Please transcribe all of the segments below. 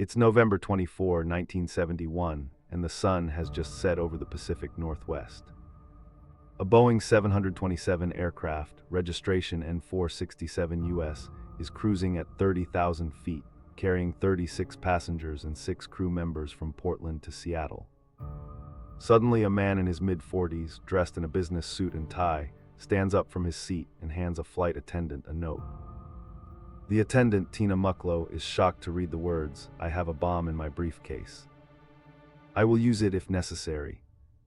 It's November 24, 1971, and the sun has just set over the Pacific Northwest. A Boeing 727 aircraft, registration N467 US, is cruising at 30,000 feet, carrying 36 passengers and 6 crew members from Portland to Seattle. Suddenly, a man in his mid-40s, dressed in a business suit and tie, stands up from his seat and hands a flight attendant a note. The attendant, Tina Mucklow, is shocked to read the words, "I have a bomb in my briefcase. I will use it if necessary."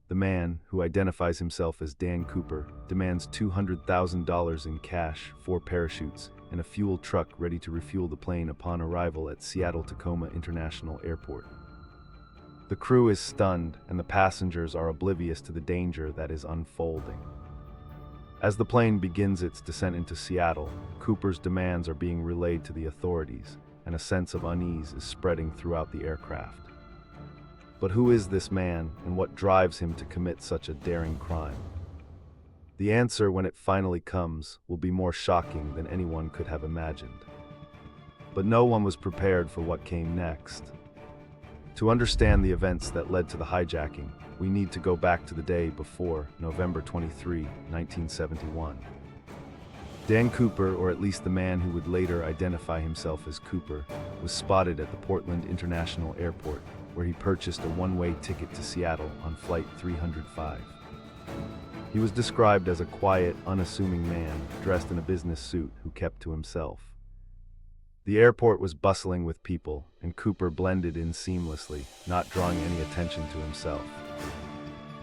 The man, who identifies himself as Dan Cooper, demands $200,000 in cash, 4 parachutes, and a fuel truck ready to refuel the plane upon arrival at Seattle-Tacoma International Airport. The crew is stunned, and the passengers are oblivious to the danger that is unfolding. As the plane begins its descent into Seattle, Cooper's demands are being relayed to the authorities, and a sense of unease is spreading throughout the aircraft. But who is this man, and what drives him to commit such a daring crime? The answer, when it finally comes, will be more shocking than anyone could have imagined. But no one was prepared for what came next. To understand the events that led to the hijacking, we need to go back to the day before November 23, 1971. Dan Cooper, or at least the man who would later identify himself as Cooper, was spotted at the Portland International Airport, where he purchased a one-way ticket to Seattle on Flight 305. He was described as a quiet, unassuming man, dressed in a business suit who kept to himself. The airport was bustling with people, and Cooper blended in seamlessly, not drawing any attention to himself.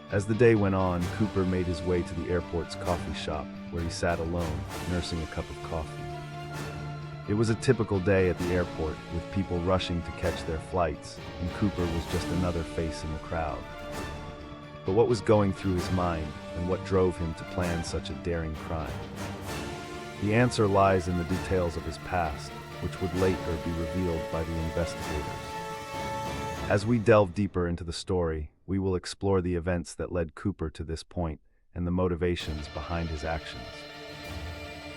As the day went on, Cooper made his way to the airport's coffee shop, where he sat alone, nursing a cup of coffee. It was a typical day at the airport, with people rushing to catch their flights, and Cooper was just another face in the crowd. But what was going through his mind, and what drove him to plan such a daring crime? The answer lies in the details of his past, which would later be revealed by the investigators. As we delve deeper into the story, we will explore the events that led Cooper to this point and the motivations behind his actions.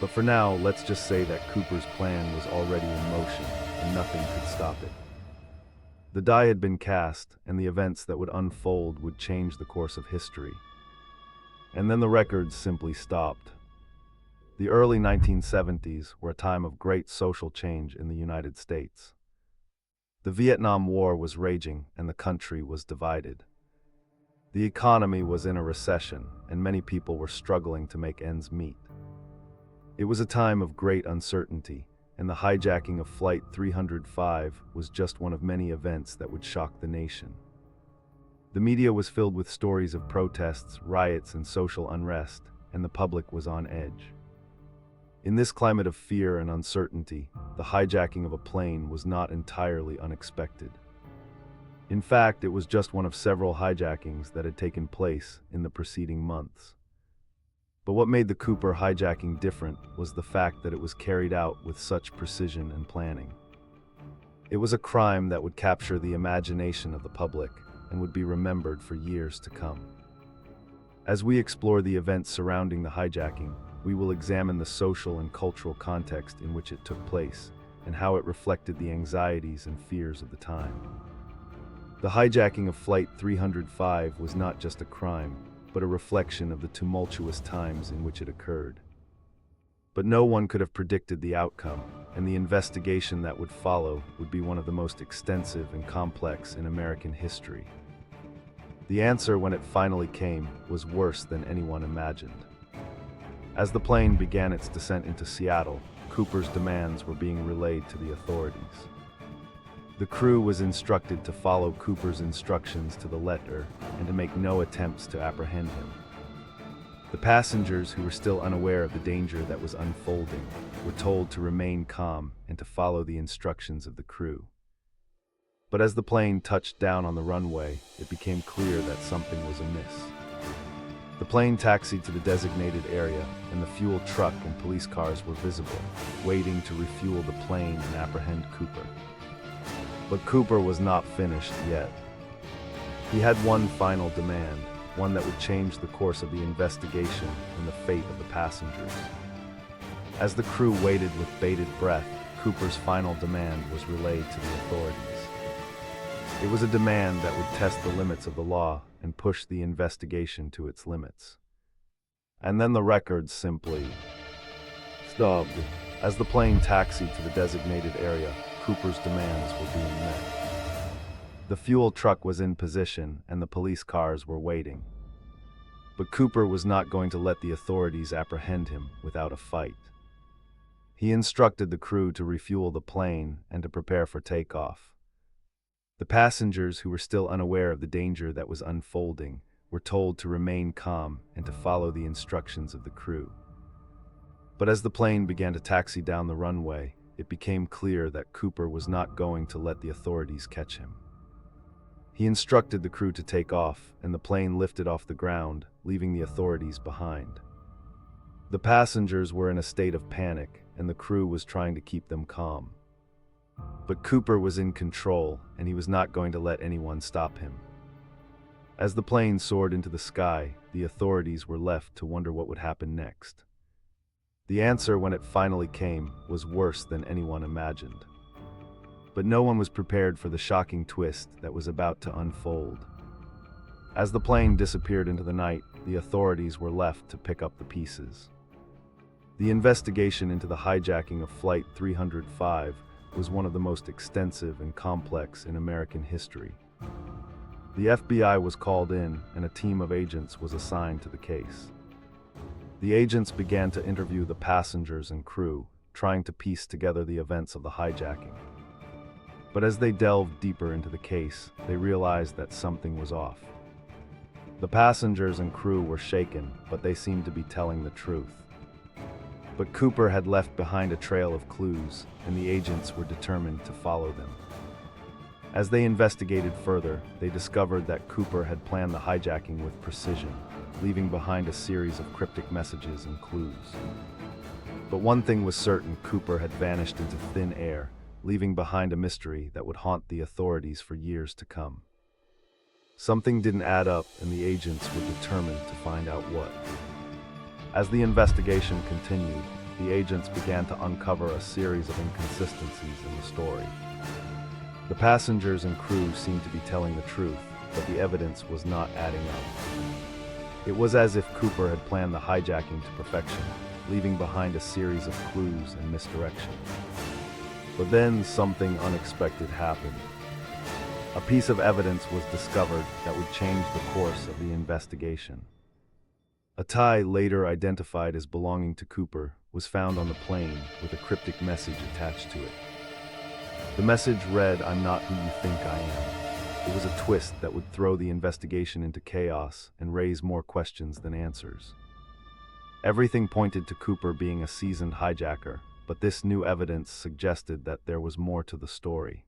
But for now, let's just say that Cooper's plan was already in motion, and nothing could stop it. The die had been cast, and the events that would unfold would change the course of history. And then the records simply stopped. The early 1970s were a time of great social change in the United States. The Vietnam War was raging, and the country was divided. The economy was in a recession, and many people were struggling to make ends meet. It was a time of great uncertainty, and the hijacking of Flight 305 was just one of many events that would shock the nation. The media was filled with stories of protests, riots, and social unrest, and the public was on edge. In this climate of fear and uncertainty, the hijacking of a plane was not entirely unexpected. In fact, it was just one of several hijackings that had taken place in the preceding months. But what made the Cooper hijacking different was the fact that it was carried out with such precision and planning. It was a crime that would capture the imagination of the public and would be remembered for years to come. As we explore the events surrounding the hijacking, we will examine the social and cultural context in which it took place and how it reflected the anxieties and fears of the time. The hijacking of Flight 305 was not just a crime, but a reflection of the tumultuous times in which it occurred. But no one could have predicted the outcome, and the investigation that would follow would be one of the most extensive and complex in American history. The answer, when it finally came, was worse than anyone imagined. As the plane began its descent into Seattle, Cooper's demands were being relayed to the authorities. The crew was instructed to follow Cooper's instructions to the letter and to make no attempts to apprehend him. The passengers, who were still unaware of the danger that was unfolding, were told to remain calm and to follow the instructions of the crew. But as the plane touched down on the runway, it became clear that something was amiss. The plane taxied to the designated area, and the fuel truck and police cars were visible, waiting to refuel the plane and apprehend Cooper. But Cooper was not finished yet. He had one final demand, one that would change the course of the investigation and the fate of the passengers. As the crew waited with bated breath, Cooper's final demand was relayed to the authorities. It was a demand that would test the limits of the law and push the investigation to its limits. And then the records simply stopped. As the plane taxied to the designated area, Cooper's demands were being met. The fuel truck was in position and the police cars were waiting. But Cooper was not going to let the authorities apprehend him without a fight. He instructed the crew to refuel the plane and to prepare for takeoff. The passengers, who were still unaware of the danger that was unfolding, were told to remain calm and to follow the instructions of the crew. But as the plane began to taxi down the runway, it became clear that Cooper was not going to let the authorities catch him. He instructed the crew to take off, and the plane lifted off the ground, leaving the authorities behind. The passengers were in a state of panic, and the crew was trying to keep them calm. But Cooper was in control, and he was not going to let anyone stop him. As the plane soared into the sky, the authorities were left to wonder what would happen next. The answer, when it finally came, was worse than anyone imagined. But no one was prepared for the shocking twist that was about to unfold. As the plane disappeared into the night, the authorities were left to pick up the pieces. The investigation into the hijacking of Flight 305 was one of the most extensive and complex in American history. The FBI was called in, and a team of agents was assigned to the case. The agents began to interview the passengers and crew, trying to piece together the events of the hijacking. But as they delved deeper into the case, they realized that something was off. The passengers and crew were shaken, but they seemed to be telling the truth. But Cooper had left behind a trail of clues, and the agents were determined to follow them. As they investigated further, they discovered that Cooper had planned the hijacking with precision, leaving behind a series of cryptic messages and clues. But one thing was certain: Cooper had vanished into thin air, leaving behind a mystery that would haunt the authorities for years to come. Something didn't add up, and the agents were determined to find out what. As the investigation continued, the agents began to uncover a series of inconsistencies in the story. The passengers and crew seemed to be telling the truth, but the evidence was not adding up. It was as if Cooper had planned the hijacking to perfection, leaving behind a series of clues and misdirection. But then something unexpected happened. A piece of evidence was discovered that would change the course of the investigation. A tie, later identified as belonging to Cooper, was found on the plane with a cryptic message attached to it. The message read, "I'm not who you think I am." It was a twist that would throw the investigation into chaos and raise more questions than answers. Everything pointed to Cooper being a seasoned hijacker, but this new evidence suggested that there was more to the story.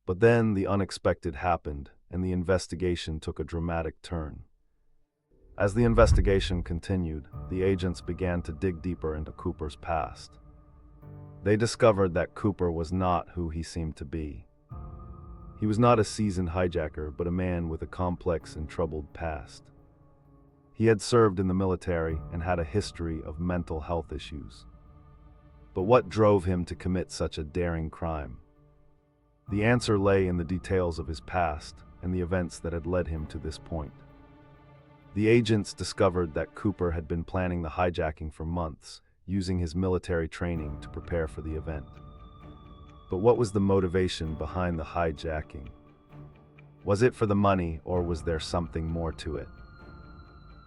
But then the unexpected happened, and the investigation took a dramatic turn. As the investigation continued, the agents began to dig deeper into Cooper's past. They discovered that Cooper was not who he seemed to be. He was not a seasoned hijacker, but a man with a complex and troubled past. He had served in the military and had a history of mental health issues. But what drove him to commit such a daring crime? The answer lay in the details of his past and the events that had led him to this point. The agents discovered that Cooper had been planning the hijacking for months, using his military training to prepare for the event. But what was the motivation behind the hijacking? Was it for the money, or was there something more to it?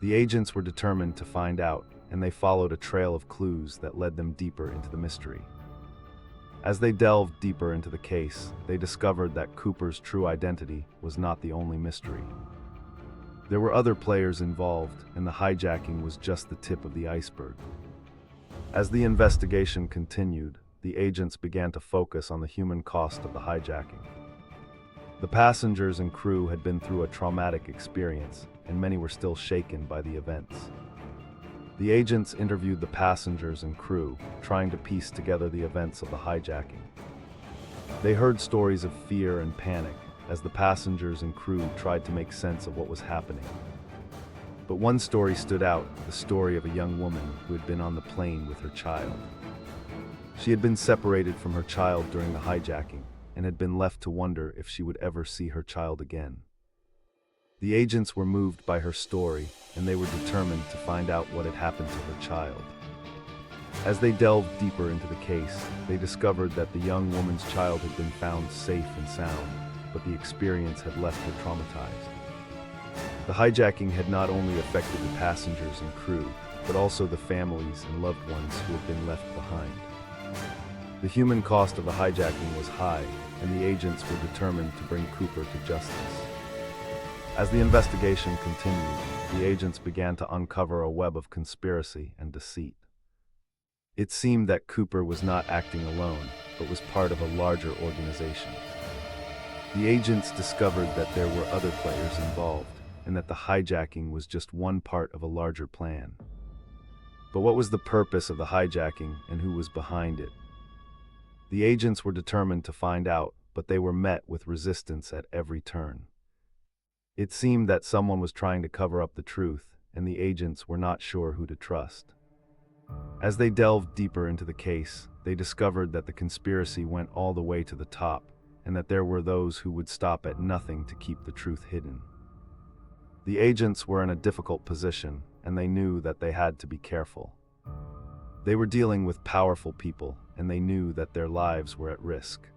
The agents were determined to find out, and they followed a trail of clues that led them deeper into the mystery. As they delved deeper into the case, they discovered that Cooper's true identity was not the only mystery. There were other players involved, and the hijacking was just the tip of the iceberg. As the investigation continued, the agents began to focus on the human cost of the hijacking. The passengers and crew had been through a traumatic experience, and many were still shaken by the events. The agents interviewed the passengers and crew, trying to piece together the events of the hijacking. They heard stories of fear and panic, as the passengers and crew tried to make sense of what was happening. But one story stood out, the story of a young woman who had been on the plane with her child. She had been separated from her child during the hijacking, and had been left to wonder if she would ever see her child again. The agents were moved by her story, and they were determined to find out what had happened to her child. As they delved deeper into the case, they discovered that the young woman's child had been found safe and sound, but the experience had left her traumatized. The hijacking had not only affected the passengers and crew, but also the families and loved ones who had been left behind. The human cost of the hijacking was high, and the agents were determined to bring Cooper to justice. As the investigation continued, the agents began to uncover a web of conspiracy and deceit. It seemed that Cooper was not acting alone, but was part of a larger organization. The agents discovered that there were other players involved, and that the hijacking was just one part of a larger plan. But what was the purpose of the hijacking, and who was behind it? The agents were determined to find out, but they were met with resistance at every turn. It seemed that someone was trying to cover up the truth, and the agents were not sure who to trust. As they delved deeper into the case, they discovered that the conspiracy went all the way to the top, and that there were those who would stop at nothing to keep the truth hidden. The agents were in a difficult position, and they knew that they had to be careful. They were dealing with powerful people, and they knew that their lives were at risk.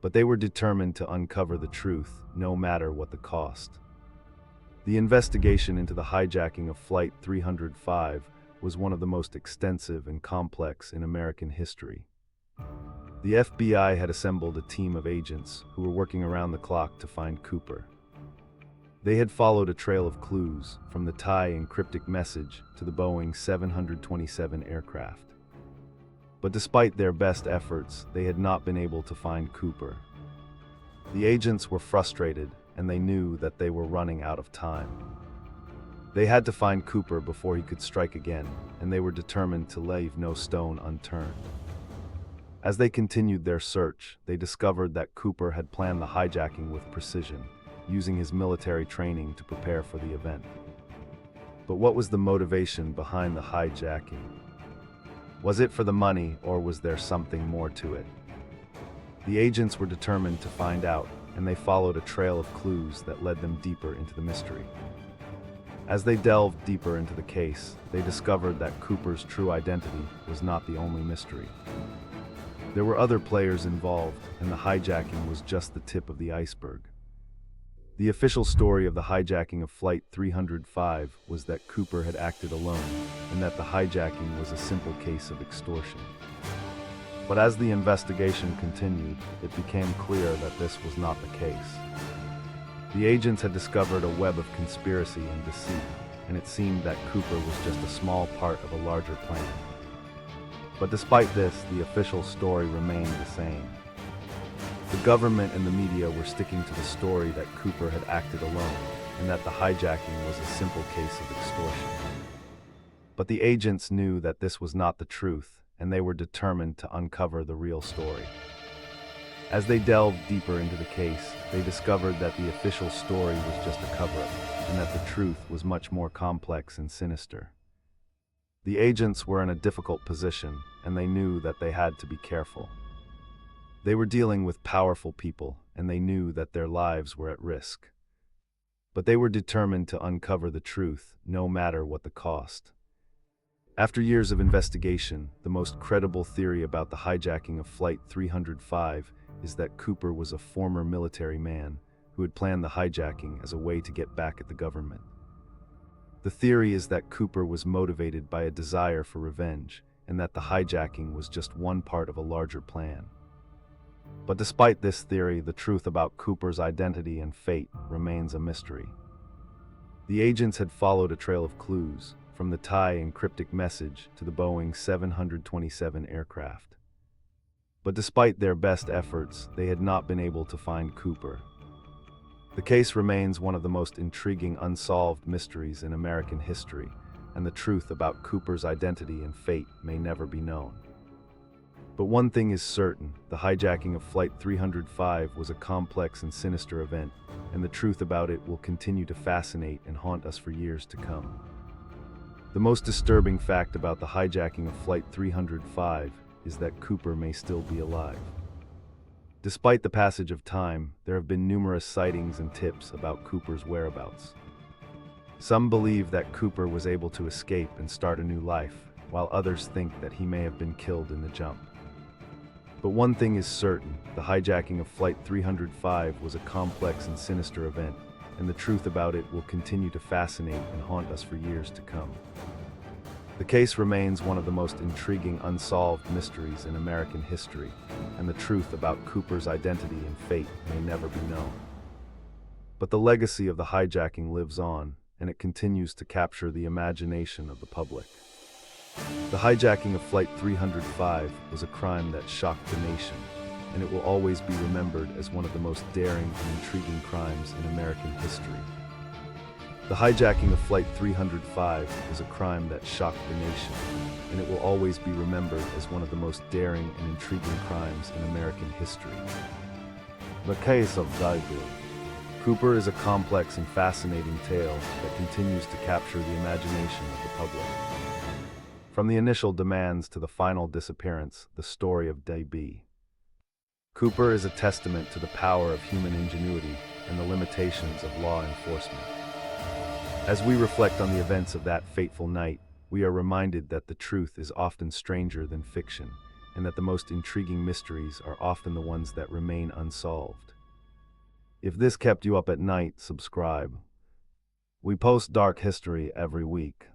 But they were determined to uncover the truth, no matter what the cost. The investigation into the hijacking of Flight 305 was one of the most extensive and complex in American history. The FBI had assembled a team of agents who were working around the clock to find Cooper. They had followed a trail of clues, from the Thai and cryptic message to the Boeing 727 aircraft. But despite their best efforts, they had not been able to find Cooper. The agents were frustrated, and they knew that they were running out of time. They had to find Cooper before he could strike again, and they were determined to leave no stone unturned. As they continued their search, they discovered that Cooper had planned the hijacking with precision, using his military training to prepare for the event. But what was the motivation behind the hijacking? Was it for the money, or was there something more to it? The agents were determined to find out, and they followed a trail of clues that led them deeper into the mystery. As they delved deeper into the case, they discovered that Cooper's true identity was not the only mystery. There were other players involved, and the hijacking was just the tip of the iceberg. The official story of the hijacking of Flight 305 was that Cooper had acted alone, and that the hijacking was a simple case of extortion. But as the investigation continued, it became clear that this was not the case. The agents had discovered a web of conspiracy and deceit, and it seemed that Cooper was just a small part of a larger plan. But despite this, the official story remained the same. The government and the media were sticking to the story that Cooper had acted alone, and that the hijacking was a simple case of extortion. But the agents knew that this was not the truth, and they were determined to uncover the real story. As they delved deeper into the case, they discovered that the official story was just a cover-up, and that the truth was much more complex and sinister. The agents were in a difficult position, and they knew that they had to be careful. They were dealing with powerful people, and they knew that their lives were at risk. But they were determined to uncover the truth, no matter what the cost. After years of investigation, the most credible theory about the hijacking of Flight 305 is that Cooper was a former military man who had planned the hijacking as a way to get back at the government. The theory is that Cooper was motivated by a desire for revenge, and that the hijacking was just one part of a larger plan. But despite this theory, the truth about Cooper's identity and fate remains a mystery. The agents had followed a trail of clues, from the Thai and cryptic message to the Boeing 727 aircraft. But despite their best efforts, they had not been able to find Cooper. The case remains one of the most intriguing unsolved mysteries in American history, and the truth about Cooper's identity and fate may never be known. But one thing is certain, the hijacking of Flight 305 was a complex and sinister event, and the truth about it will continue to fascinate and haunt us for years to come. The most disturbing fact about the hijacking of Flight 305 is that Cooper may still be alive. Despite the passage of time, there have been numerous sightings and tips about Cooper's whereabouts. Some believe that Cooper was able to escape and start a new life, while others think that he may have been killed in the jump. But one thing is certain, the hijacking of Flight 305 was a complex and sinister event, and the truth about it will continue to fascinate and haunt us for years to come. The case remains one of the most intriguing unsolved mysteries in American history, and the truth about Cooper's identity and fate may never be known. But the legacy of the hijacking lives on, and it continues to capture the imagination of the public. The hijacking of Flight 305 was a crime that shocked the nation, and it will always be remembered as one of the most daring and intriguing crimes in American history. The hijacking of Flight 305 was a crime that shocked the nation, and it will always be remembered as one of the most daring and intriguing crimes in American history. The case of D.B. Cooper is a complex and fascinating tale that continues to capture the imagination of the public. From the initial demands to the final disappearance, the story of D.B. Cooper is a testament to the power of human ingenuity and the limitations of law enforcement. As we reflect on the events of that fateful night, we are reminded that the truth is often stranger than fiction, and that the most intriguing mysteries are often the ones that remain unsolved. If this kept you up at night, subscribe. We post dark history every week.